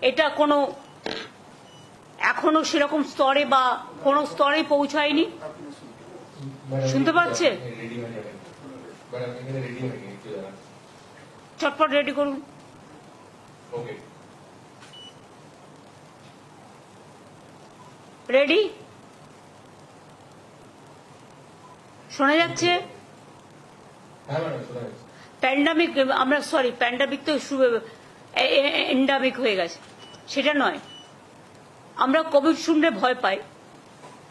এটা কোনো এখনো সেরকম স্তরে বা কোনো স্তরে পৌঁছায়নি। শুনতে পাচ্ছে? চটপট রেডি করুন। রেডি? শোনা যাচ্ছে? প্যান্ডামিক, আমরা সরি প্যান্ডামিক তো এন্ডামিক হয়ে গেছে, সেটা নয়। আমরা কোভিড শুনলে ভয় পাই,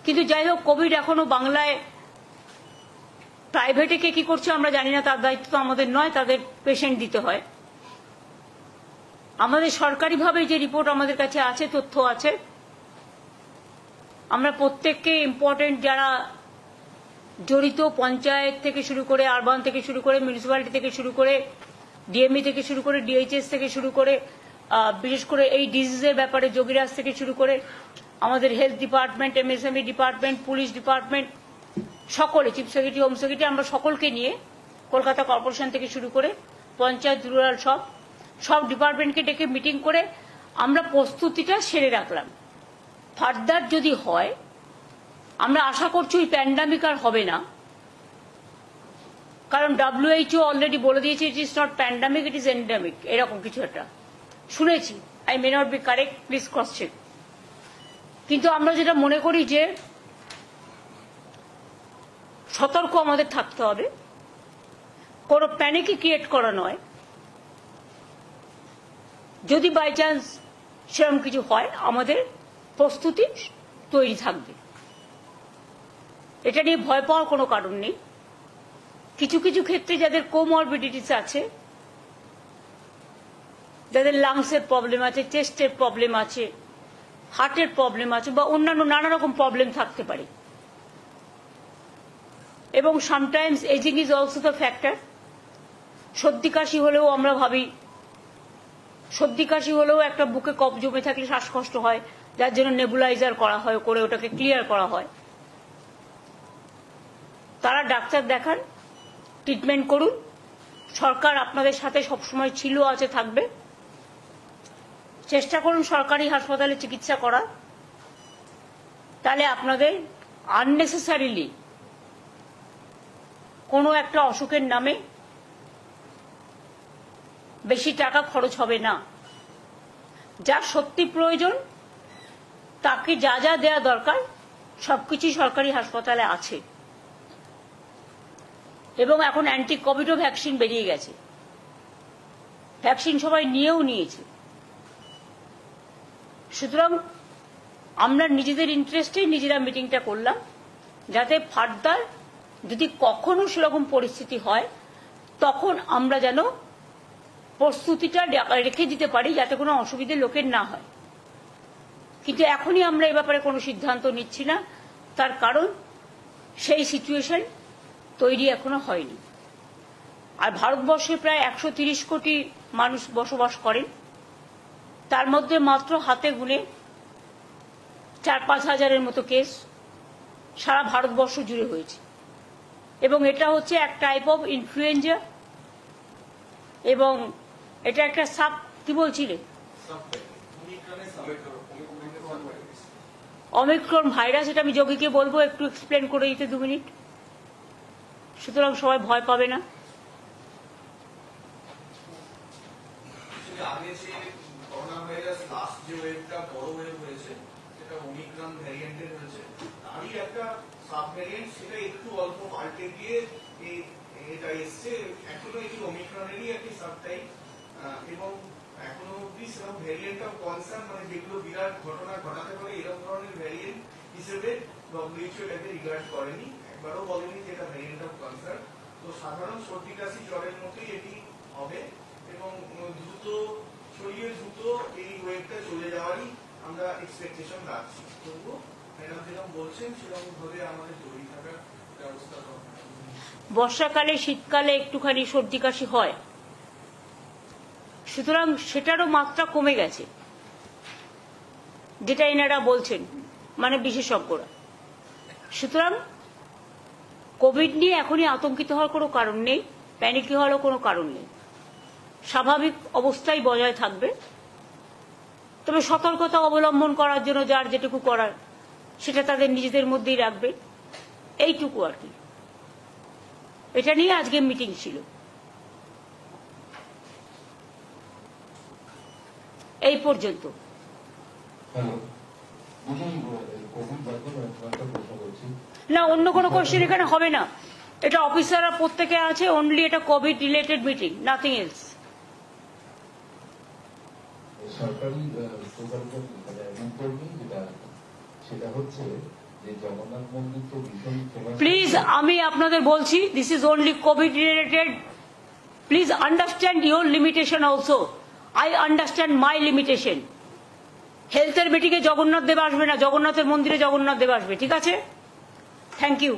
কিন্তু যাই হোক, কোভিড এখনো বাংলায় প্রাইভেটে কে কি করছে আমরা জানি না, তার দায়িত্ব তো আমাদের নয়, তাদের পেশেন্ট দিতে হয়। আমাদের সরকারিভাবে যে রিপোর্ট আমাদের কাছে আছে, তথ্য আছে, আমরা প্রত্যেককে ইম্পর্টেন্ট যারা জড়িত, পঞ্চায়েত থেকে শুরু করে, আরবান থেকে শুরু করে, মিউনিসিপ্যালিটি থেকে শুরু করে, ডিএমই থেকে শুরু করে, ডিএইচএস থেকে শুরু করে, বিশেষ করে এই ডিজিজের ব্যাপারে যোগীরাজ থেকে শুরু করে, আমাদের health department, MSME department, police department, সকলে, চিফ সেক্রেটারি, হোম সেক্রেটারি, আমরা সকলকে নিয়ে কলকাতা কর্পোরেশন থেকে শুরু করে পঞ্চায়েত, রুরাল, সব ডিপার্টমেন্টকে ডেকে মিটিং করে আমরা প্রস্তুতিটা সেরে রাখলাম। ফার্দার যদি হয়, আমরা আশা করছি ওই প্যান্ডামিক আর হবে না, কারণ WHO অলরেডি বলে দিয়েছে it is not pandemic, it is endemic, এরকম কিছু একটা শুনেছি। I may not be correct, please cross check. কিন্তু আমরা যেটা মনে করি যে সতর্ক আমাদের থাকতে হবে, কোনো প্যানিকই ক্রিয়েট করা নয়। যদি বাই চান্স সেরকম কিছু হয়, আমাদের প্রস্তুতি তৈরি থাকবে, এটা নিয়ে ভয় পাওয়ার কোনো কারণ নেই। কিছু কিছু ক্ষেত্রে যাদের কোমরবিডিটিস আছে, যাদের লাংসের প্রবলেম আছে, চেস্টের প্রবলেম আছে, হার্টের প্রবলেম আছে, বা অন্যান্য নানা রকম প্রবলেম থাকতে পারে, এবং sometimes ageing is also the factor. সর্দি কাশি হলেও আমরা ভাবি, সর্দি কাশি হলেও একটা বুকে কফ জমে থাকলে শ্বাসকষ্ট হয়, যার জন্য নেবুলাইজার করা হয়, করে ওটাকে ক্লিয়ার করা হয়। তারা ডাক্তার দেখান, ট্রিটমেন্ট করুন। সরকার আপনাদের সাথে সবসময় ছিল, আছে, থাকবে। চেষ্টা করুন সরকারি হাসপাতালে চিকিৎসা করার, তাহলে আপনাদের আননেসেসারিলি কোনো একটা অসুখের নামে বেশি টাকা খরচ হবে না। যার সত্যি প্রয়োজন তাকে যা যা দেওয়া দরকার সবকিছুই সরকারি হাসপাতালে আছে, এবং এখন অ্যান্টি কোভিডও ভ্যাকসিন বেরিয়ে গেছে, ভ্যাকসিন সবাই নিয়েছে। সুতরাং আমরা নিজেদের ইন্টারেস্টেই নিজেরা মিটিংটা করলাম, যাতে ফার্দার যদি কখনো সেরকম পরিস্থিতি হয়, তখন আমরা যেন প্রস্তুতিটা রেখে দিতে পারি, যাতে কোনো অসুবিধে লোকের না হয়। কিন্তু এখনই আমরা এ ব্যাপারে কোনো সিদ্ধান্ত নিচ্ছি না, তার কারণ সেই সিচুয়েশন তৈরি এখনো হয়নি। আর ভারতবর্ষে প্রায় 130 কোটি মানুষ বসবাস করেন, তার মধ্যে মাত্র হাতে গুনে 4-5 হাজারের মতো কেস সারা ভারতবর্ষ জুড়ে হয়েছে, এবং এটা হচ্ছে এক টাইপ অফ ইনফ্লুয়েঞ্জা, এবং এটা একটা কি বলছিলে, অমিক্রন ভাইরাস। এটা আমি যোগীকে বলবো একটু এক্সপ্লেন করে দিতে 2 মিনিট, সুতরাং সবাই ভয় পাবে না। এবং এখনো অব্দি সেরকম ভ্যারিয়েন্ট অফ কনসার্ন, মানে যেগুলো বিরাট ঘটনা ঘটাতে পারে, এরকম ধরনের ভ্যারিয়েন্ট হিসেবে WHO এটাকে রিগার্ড করেনি, একবারও বলেনি যে এটা ভ্যারিয়েন্ট অফ কনসার্ন। তো সাধারণ সর্দি কাশি জ্বরের মতোই এটি হবে, এবং দ্রুত ছড়িয়ে দ্রুত এই ওয়েভটা চলে যাওয়ারই আমরা এক্সপেকটেশন রাখছি। তবুও ম্যাডাম যেরকম বলছেন সেরকম ভাবে আমাদের তৈরি থাকার ব্যবস্থা করতে হবে। বর্ষাকালে, শীতকালে একটুখানি সর্দি কাশি হয়, সুতরাং সেটারও মাত্রা কমে গেছে, যেটা এনারা বলছেন, মানে বিশেষজ্ঞরা। সুতরাং কোভিড নিয়ে এখনই আতঙ্কিত হওয়ার কোনো কারণ নেই, প্যানিকি হওয়ারও কোনো কারণ নেই। স্বাভাবিক অবস্থায় বজায় থাকবে, তবে সতর্কতা অবলম্বন করার জন্য যার যেটুকু করার সেটা তাদের নিজেদের মধ্যেই রাখবে, এইটুকু আর কি। এটা নিয়ে আজকে মিটিং ছিল। এই পর্যন্ত। না, অন্য কোনো কোশ্চেন এখানে হবে না। এটা অফিসাররা প্রত্যেকে আছে, অনলি এটা Covid related meeting, nothing else. সরকারি প্রকল্প যেটা সেটা হচ্ছে যে জগন্নাথ মন্দির তো ভীষণ ফেমাস। প্লিজ, আমি আপনাদের বলছি, this is only Covid related. Please understand your limitation also. I understand my limitation. হেলথের মিটিংয়ে জগন্নাথ দেব আসবে না, জগন্নাথের মন্দিরে জগন্নাথ দেব আসবে, ঠিক আছে? Thank you.